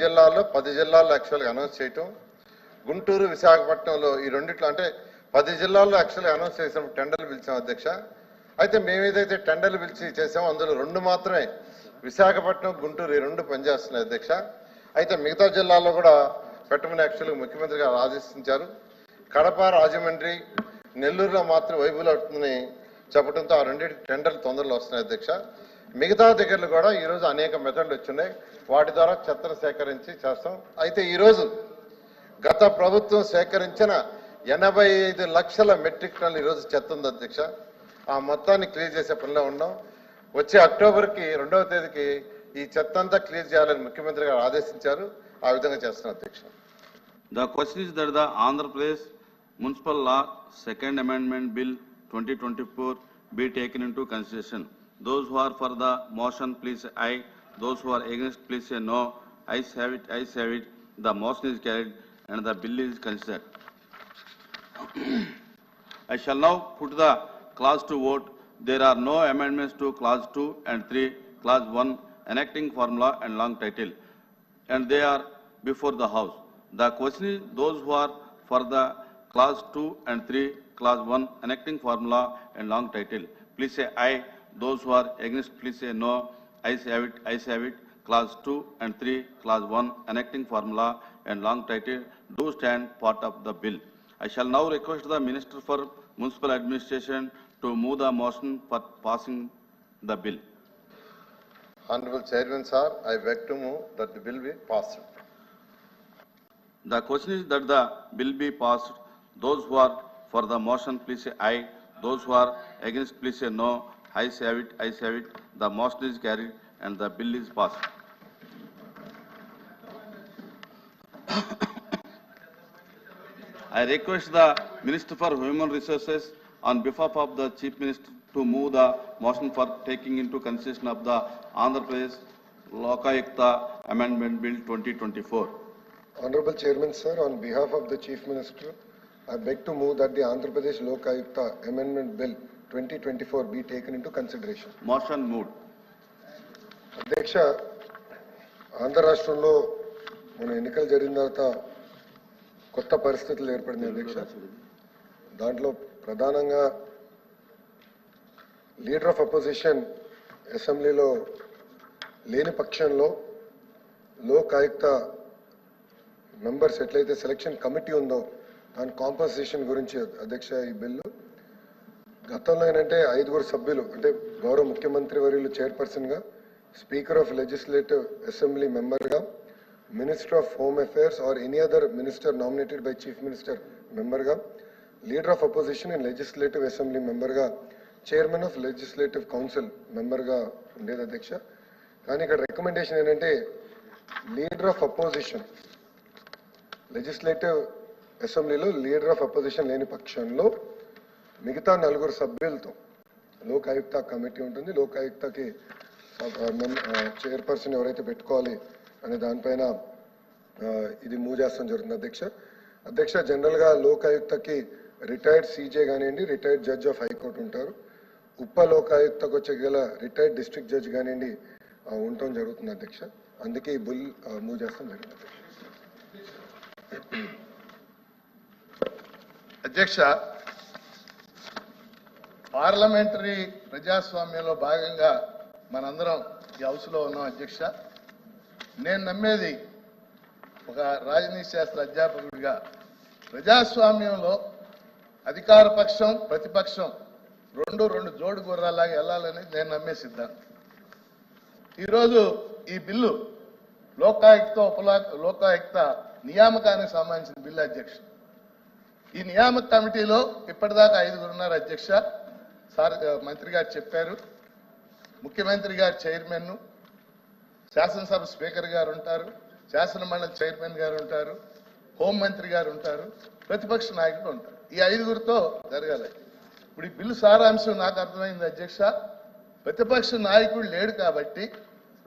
జిల్లాల్లో 10 జిల్లాల్లో యాక్చువల్గా అనౌన్స్ చేయటం, గుంటూరు విశాఖపట్నంలో ఈ రెండిట్లో అంటే 10 జిల్లాల్లో యాక్చువల్గా అనౌన్స్ చేసాం, టెండర్లు పిలిచాం అధ్యక్ష. అయితే మేము ఏదైతే టెండర్లు పిలిచి చేసామో అందులో 2 మాత్రమే విశాఖపట్నం గుంటూరు ఈ 2 పనిచేస్తున్నాయి అధ్యక్ష. అయితే మిగతా జిల్లాల్లో కూడా పెట్టమని యాక్చువల్గా ముఖ్యమంత్రి గారు ఆదేశించారు. కడప, రాజమండ్రి, నెల్లూరులో మాత్రం వైబుల్ అవుతుందని చెప్పడంతో ఆ 2 టెండర్లు తొందరలో వస్తున్నాయి అధ్యక్ష. మిగతా దగ్గరలు కూడా ఈరోజు అనేక మెథడ్లు వచ్చినాయి, వాటి ద్వారా చెత్తను సేకరించి చేస్తాం. అయితే ఈరోజు గత ప్రభుత్వం సేకరించిన 85 లక్షల మెట్రిక్ టన్నులు ఈరోజు చెత్త ఉంది అధ్యక్ష. ఆ మొత్తాన్ని క్లియర్ చేసే పనిలో ఉన్నాం. వచ్చే అక్టోబర్కి 2వ తేదీకి ఈ చెత్త అంతా క్లియర్ చేయాలని ముఖ్యమంత్రి గారు ఆదేశించారు. ఆ విధంగా చేస్తున్నాం అధ్యక్ష. The question is that the Andhra Pradesh Municipal Law Second Amendment Bill 2024 be taken into consideration. Those who are for the motion, please say aye. Those who are against, please say no. Ayes have it. Ayes have it. The motion is carried and the bill is considered. I shall now put the clause to vote. There are no amendments to clause 2 and 3, clause 1 enacting formula and long title, and they are before the House. The question is those who are for the clause 2 and 3, clause 1 enacting formula and long title, please say aye. Those who are against, please say no. Ayes have it. Ayes have it. Clause 2 and 3, clause 1 enacting formula and long title do stand part of the bill. I shall now request the Minister for Municipal Administration to move the motion for passing the bill. Honorable Chairman sir, I beg to move that the bill be passed. The question is that the bill be passed. Those who are for the motion, please say aye. Those who are against, please say no. Ayes have it. Ayes have it. The motion is carried and the bill is passed. I request the Minister for Human Resources on behalf of the Chief Minister to move the motion for taking into consideration of the Andhra Pradesh Lokayukta Amendment Bill 2024. Honorable Chairman sir, on behalf of the Chief Minister, I beg to move that the Andhra Pradesh Lokayukta Amendment Bill 2024 be taken into consideration. Motion moved. అధ్యక్ష, ఆంధ్ర రాష్ట్రంలో మన ఎన్నికలు జరిగిన తర్వాత కొత్త పరిస్థితులు ఏర్పడింది అధ్యక్ష. దాంట్లో ప్రధానంగా లీడర్ ఆఫ్ అపోజిషన్ అసెంబ్లీలో లేని పక్షంలో లోక్ ఆయుక్త మెంబర్స్ ఎట్లయితే సెలక్షన్ కమిటీ ఉందో దాని కాంపన్సేషన్ గురించి అధ్యక్ష ఈ బిల్లు గతంలో ఏంటంటే 5 సభ్యులు అంటే గౌరవ ముఖ్యమంత్రి వర్యులు చైర్పర్సన్గా, స్పీకర్ ఆఫ్ లెజిస్లేటివ్ అసెంబ్లీ మెంబర్గా, minister of home affairs or any other minister nominated by chief minister మెంబర్గా, leader of opposition in legislative assembly మెంబర్గా, చైర్మన్ ఆఫ్ లెజిస్లేటివ్ కౌన్సిల్ మెంబర్గా ఉండేది అధ్యక్ష. కానీ ఇక్కడ రికమెండేషన్ ఏంటంటే లీడర్ ఆఫ్ అపోజిషన్ లెజిస్లేటివ్ అసెంబ్లీలో లీడర్ ఆఫ్ అపోజిషన్ లేని పక్షంలో మిగతా 4 సభ్యులతో లోక్ ఆయుక్త కమిటీ ఉంటుంది. లోక్ ఆయుక్తకి చైర్పర్సన్ ఎవరైతే పెట్టుకోవాలి అనే దానిపైన ఇది మూవ్ చేస్తాం జరుగుతుంది అధ్యక్ష. జనరల్గా లోక్ ఆయుక్తకి రిటైర్డ్ సీజే కానివ్వండి, రిటైర్డ్ జడ్జ్ ఆఫ్ హైకోర్టు ఉంటారు. ఉప లోక్ ఆయుక్తకు వచ్చే గల రిటైర్డ్ డిస్ట్రిక్ట్ జడ్జ్ కానివ్వండి ఉండటం జరుగుతుంది అధ్యక్ష. అందుకే ఈ బిల్ మూవ్ చేస్తాం జరుగుతుంది అధ్యక్ష. పార్లమెంటరీ ప్రజాస్వామ్యంలో భాగంగా మనందరం ఈ హౌస్లో ఉన్నాం అధ్యక్ష. నేను నమ్మేది ఒక రాజనీతి శాస్త్ర అధ్యాపకుడిగా ప్రజాస్వామ్యంలో అధికార పక్షం ప్రతిపక్షం రెండు జోడు గుర్రాలాగా వెళ్ళాలని నేను నమ్మే సిద్ధాంతం. ఈరోజు ఈ బిల్లు లోకాయుక్త నియామకానికి సంబంధించిన బిల్లు అధ్యక్ష. ఈ నియామక కమిటీలో ఇప్పటిదాకా 5 ఉన్నారు అధ్యక్ష. సార్ మంత్రి గారు చెప్పారు, ముఖ్యమంత్రి గారు చైర్మన్, శాసనసభ స్పీకర్ గారు ఉంటారు, శాసన మండలి చైర్మన్ గారు ఉంటారు, హోంమంత్రి గారు ఉంటారు, ప్రతిపక్ష నాయకులు ఉంటారు. ఈ 5గురితో జరగాలి. ఇప్పుడు ఈ బిల్లు సారాంశం నాకు అర్థమైంది అధ్యక్ష. ప్రతిపక్ష నాయకుడు లేడు కాబట్టి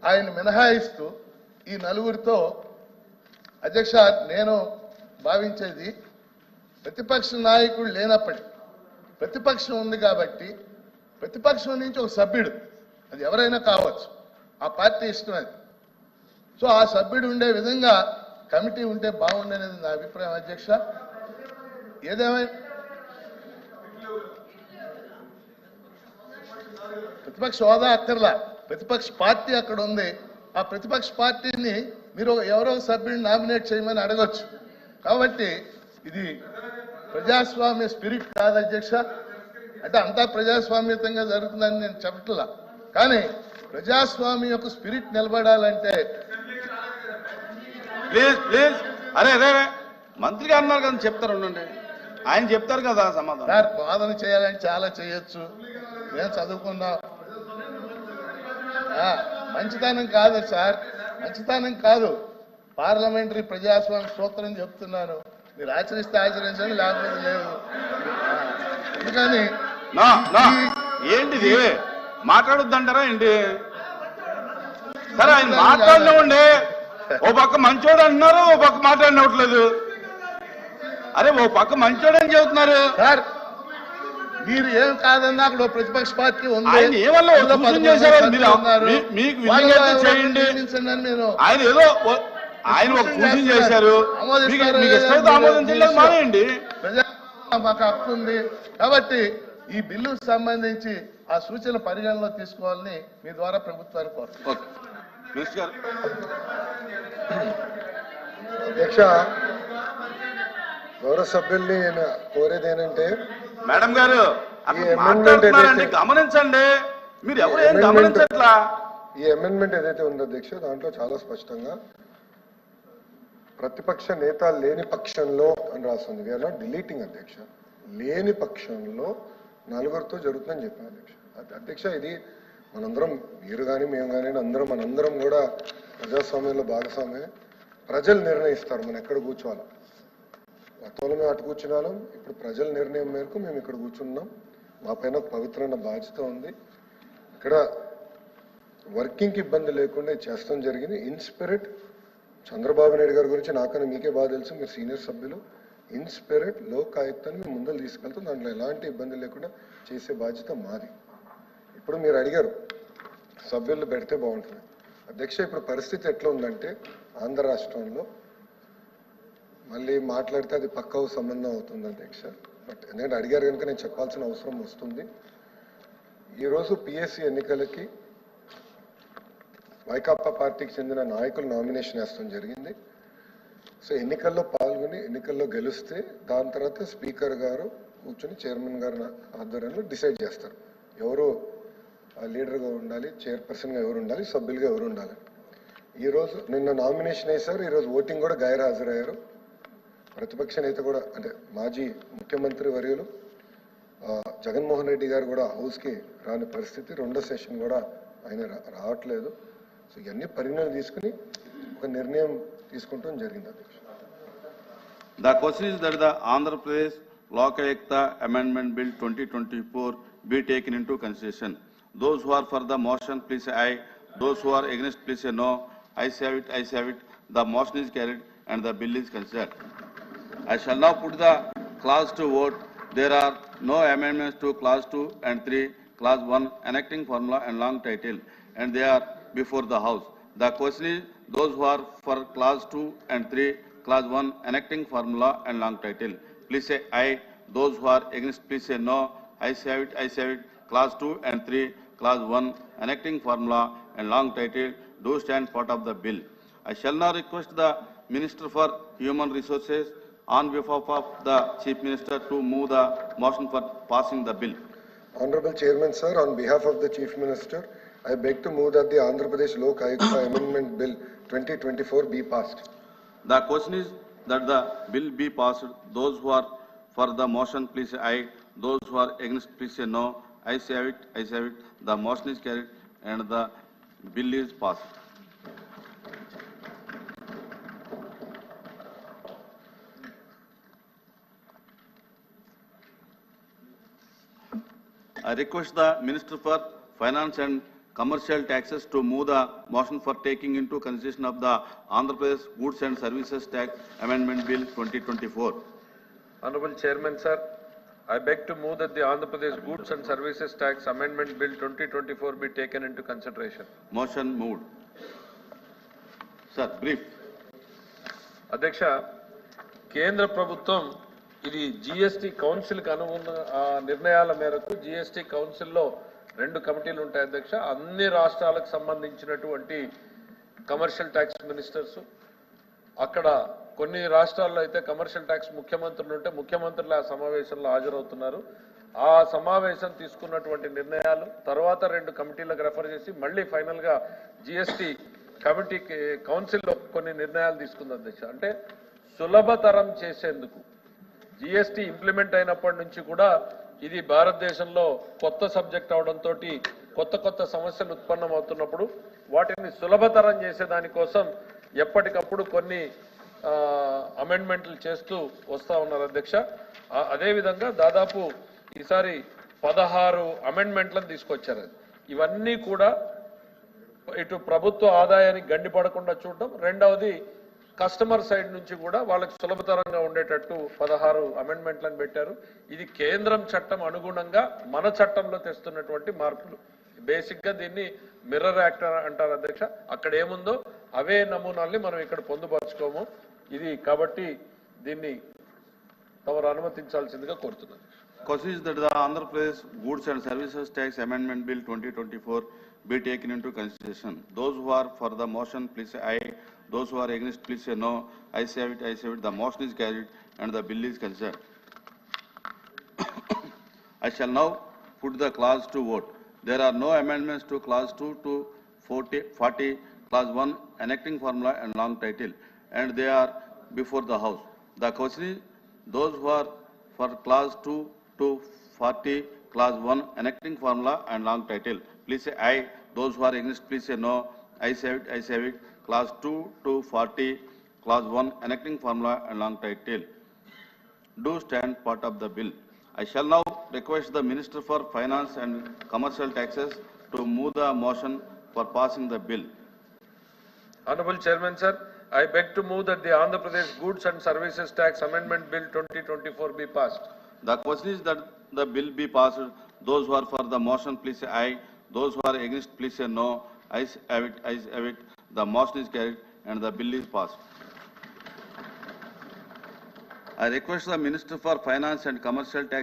ఆయన మినహాయిస్తూ ఈ 4గురితో అధ్యక్ష నేను భావించేది ప్రతిపక్ష నాయకుడు లేనప్పటికీ ప్రతిపక్షం ఉంది కాబట్టి ప్రతిపక్షం నుంచి ఒక సభ్యుడు, అది ఎవరైనా కావచ్చు, ఆ పార్టీ ఇష్టం అది సో ఆ సభ్యుడు ఉండే విధంగా కమిటీ ఉంటే బాగుండనేది నా అభిప్రాయం అధ్యక్ష. ఏదేమైనా ప్రతిపక్ష హోదా అక్కర్లా, ప్రతిపక్ష పార్టీ అక్కడ ఉంది. ఆ ప్రతిపక్ష పార్టీని మీరు ఎవరో సభ్యుడిని నామినేట్ చేయమని అడగొచ్చు. కాబట్టి ఇది ప్రజాస్వామ్య స్పిరిట్ కాదు అధ్యక్ష. అంటే అంతా ప్రజాస్వామ్యతంగా జరుగుతుందని నేను చెప్పట్లా, కానీ ప్రజాస్వామ్యం యొక్క స్పిరిట్ నిలబడాలంటే ప్లీజ్ ప్లీజ్ అరే అరే మంత్రి గారు అన్నారు కదా, చెప్తారు ఉండండి, ఆయన చెప్తారు కదా సమాధానం. సార్ వాదన చేయాలని చాలా చేయొచ్చు, మేము చదువుకున్నాం. మంచితనం కాదు సార్, మంచితనం కాదు, పార్లమెంటరీ ప్రజాస్వామ్య సూత్రం చెప్తున్నాను. మీరు ఆచరిస్తే ఆచరించండి, లేకపోతే లేదు. అందుకని నా నా ఏంటిది మాట్లాడొద్దంటారా ఏంటి? సరే ఆయన మాట్లాడినవ్వండి. ఓ పక్క మంచోడు అంటున్నారు, ఓ పక్క మాట్లాడినట్లేదు. అరే ఓ పక్క మంచోడు అని చెబుతున్నారు సార్. మీరు ఏం కాదన్నా అక్కడ ప్రతిపక్ష పార్టీ ఉంది. ఆయన ఏమన్నా సూచన చేశారు, మీకు విధంగా చేయండి. ఆయన ఏదో ఆయన ఒక సూచన చేశారు, మీకు ఇష్టమైతే ఆమోదించలేదు, మానేయండి. మాకు హక్కు ఉంది కాబట్టి ఈ బిల్లుకు సంబంధించి ఆ సూచన పరిగణలో తీసుకోవాలని మీ ద్వారా ప్రభుత్వానికి కోరుతున్నాను. అధ్యక్ష, గౌరవ సభ్యుల్ని కోరేది ఏంటంటే, మేడం గారు ఈ అమెండ్మెంట్ ఏదైతే గమనించండి, మీరు ఎవరు ఏం గమనించట్లా. ఈ అమెండ్మెంట్ ఏదైతే ఉందో అధ్యక్ష, దాంట్లో చాలా స్పష్టంగా ప్రతిపక్ష నేత లేని పక్షంలో అని రాస్తుంది. వీఆర్ నాట్ డిలీటింగ్ అధ్యక్ష, లేని పక్షంలో నలుగురితో జరుగుతుందని చెప్పాను అధ్యక్ష. అధ్యక్ష ఇది మనందరం, మీరు కానీ మేము కానీ మనందరం కూడా ప్రజాస్వామ్యంలో భాగస్వామ్యమే. ప్రజలు నిర్ణయిస్తారు మనం ఎక్కడ కూర్చోవాలి. గతంలో మేము అటు కూర్చున్నాం, ఇప్పుడు ప్రజల నిర్ణయం మేరకు మేము ఇక్కడ కూర్చున్నాం. మా పైన పవిత్రమైన బాధ్యత ఉంది. ఇక్కడ వర్కింగ్కి ఇబ్బంది లేకుండా చేస్తాం జరిగింది. ఇన్ స్పిరిట్ చంద్రబాబు నాయుడు గారి గురించి నాకన్నా మీకే బాగా తెలుసు, మీరు సీనియర్ సభ్యులు. ఇన్ స్పిరిట్ లోక్ ఆయుక్తాన్ని మేము ముందరు తీసుకెళ్తాం, దాంట్లో ఎలాంటి ఇబ్బంది లేకుండా చేసే బాధ్యత మాది. ఇప్పుడు మీరు అడిగారు సభ్యులు పెడితే బాగుంటుంది. అధ్యక్ష ఇప్పుడు పరిస్థితి ఎట్లా ఉందంటే, ఆంధ్ర రాష్ట్రంలో మళ్ళీ మాట్లాడితే అది పక్కకు సంబంధం అవుతుంది అధ్యక్ష. బట్ ఎందుకంటే అడిగారు కనుక నేను చెప్పాల్సిన అవసరం వస్తుంది. ఈరోజు పిఎస్సి ఎన్నికలకి వైకాపా పార్టీకి చెందిన నాయకులు నామినేషన్ వేస్తాం జరిగింది. సో ఎన్నికల్లో పాల్గొని ఎన్నికల్లో గెలిస్తే దాని తర్వాత స్పీకర్ గారు కూర్చొని చైర్మన్ గారి ఆధ్వర్యంలో డిసైడ్ చేస్తారు ఎవరు లీడర్గా ఉండాలి, చైర్పర్సన్గా ఎవరు ఉండాలి, సభ్యులుగా ఎవరు ఉండాలి. ఈరోజు నిన్న నామినేషన్ వేశారు, ఈరోజు ఓటింగ్ కూడా గైర్ హాజరయ్యారు. ప్రతిపక్ష నేత కూడా అంటే మాజీ ముఖ్యమంత్రి వర్యులు జగన్మోహన్ రెడ్డి గారు కూడా హౌస్కి రాని పరిస్థితి, రెండో సెషన్ కూడా ఆయన రావట్లేదు. సో ఇవన్నీ పరిగణనలు తీసుకుని ఒక నిర్ణయం తీసుకుంటాం జరిగింది అధ్యక్ష. The question is that the Andhra Pradesh Lokayukta Amendment Bill 2024 be taken into consideration. Those who are for the motion, please say aye. Those who are against, please say no. Ayes have it, ayes have it. The motion is carried and the bill is considered. I shall now put the clause to vote. There are no amendments to clause 2 and 3, clause 1 enacting formula and long title, and they are before the House. The question is, those who are for clause 2 and 3, clause 1 enacting formula and long title, please say aye. Those who are against, please say no. Ayes have it, ayes have it. Clause 2 and 3, clause 1 enacting formula and long title do stand part of the bill. I shall now request the Minister for Human Resources on behalf of the Chief Minister to move the motion for passing the bill. Honorable Chairman, sir, on behalf of the Chief Minister, I beg to move that the Andhra Pradesh Lok Ayukta Amendment Bill 2024 be passed. The question is that the bill be passed. Those who are for the motion, please say aye. Those who are against, please say no. Ayes have it, ayes have it. The motion is carried and the bill is passed. I request the Minister for Finance and Commercial Taxes to move the motion for taking into consideration of the Andhra Pradesh Goods and Services Tax Amendment Bill 2024. Honorable Chairman, sir, I beg to move that the Andhra Pradesh Goods and Services Tax Amendment Bill 2024 be taken into consideration. Motion moved. Sir, brief. అధ్యక్ష, కేంద్ర ప్రభుత్వం ఇది GST council కు అనుగుణ నిర్ణయాల మేరకు GST కౌన్సిల్లో 2 కమిటీలు ఉంటాయి అధ్యక్ష. అన్ని రాష్ట్రాలకు సంబంధించినటువంటి కమర్షియల్ ట్యాక్స్ మినిస్టర్స్, అక్కడ కొన్ని రాష్ట్రాల్లో అయితే కమర్షియల్ ట్యాక్స్ ముఖ్యమంత్రులు ఉంటే ముఖ్యమంత్రులు ఆ సమావేశంలో హాజరవుతున్నారు. ఆ సమావేశం తీసుకున్నటువంటి నిర్ణయాలు తర్వాత 2 కమిటీలకు రెఫర్ చేసి మళ్ళీ ఫైనల్ గా జిఎస్టి కమిటీకి కౌన్సిల్లో కొన్ని నిర్ణయాలు తీసుకుంది అధ్యక్ష. అంటే సులభతరం చేసేందుకు జిఎస్టి ఇంప్లిమెంట్ అయినప్పటి నుంచి కూడా ఇది భారతదేశంలో కొత్త సబ్జెక్ట్ అవడంతో కొత్త సమస్యలు ఉత్పన్నం అవుతున్నప్పుడు వాటిని సులభతరం చేసే దానికోసం ఎప్పటికప్పుడు కొన్ని అమెండ్మెంట్లు చేస్తూ వస్తా ఉన్నారు అధ్యక్ష. అదేవిధంగా దాదాపు ఈసారి 16 అమెండ్మెంట్లను తీసుకొచ్చారు. ఇవన్నీ కూడా ఇటు ప్రభుత్వ ఆదాయానికి గండిపడకుండా చూడడం, రెండవది కస్టమర్ సైడ్ నుంచి కూడా వాళ్ళకి సులభతరంగా ఉండేటట్టు 16 అమెండ్మెంట్లను పెట్టారు. ఇది కేంద్రం చట్టం అనుగుణంగా మన చట్టంలో తెస్తున్నటువంటి మార్పులు. బేసిక్ గా దీన్ని మిర్రర్ యాక్ట్ అంటారు అధ్యక్ష. అక్కడ ఏముందో అవే నమూనాల్ని మనం ఇక్కడ పొందుపరచుకోము. ఇది కాబట్టి దీన్ని తమరు అనుమతించాల్సిందిగా కోరుతున్నాను. Question is that the Andhra Pradesh Goods and Services Tax Amendment Bill 2024 be taken into consideration. Those who are for the motion, please say aye. Those who are against, please say no. I say it, I say it. The motion is carried and the bill is considered. I shall now put the clause to vote. There are no amendments to clause 2 to 40, clause 1, enacting formula and long title, and they are before the House. The question is, those who are for clause 2 to 40, clause 1, enacting formula and long title, please say aye. Those who are against, please say no. I say it, I say it. Clause 2 to 40, clause 1, enacting formula and long title do stand part of the bill. I shall now request the Minister for Finance and Commercial Taxes to move the motion for passing the bill. Honorable Chairman, sir, I beg to move that the Andhra Pradesh Goods and Services Tax Amendment Bill 2024 be passed. The question is that the bill be passed. Those who are for the motion, please say aye. Those who are against, please say no. I have it, I have it. The motion is carried and the bill is passed. I request the Minister for Finance and Commercial Tax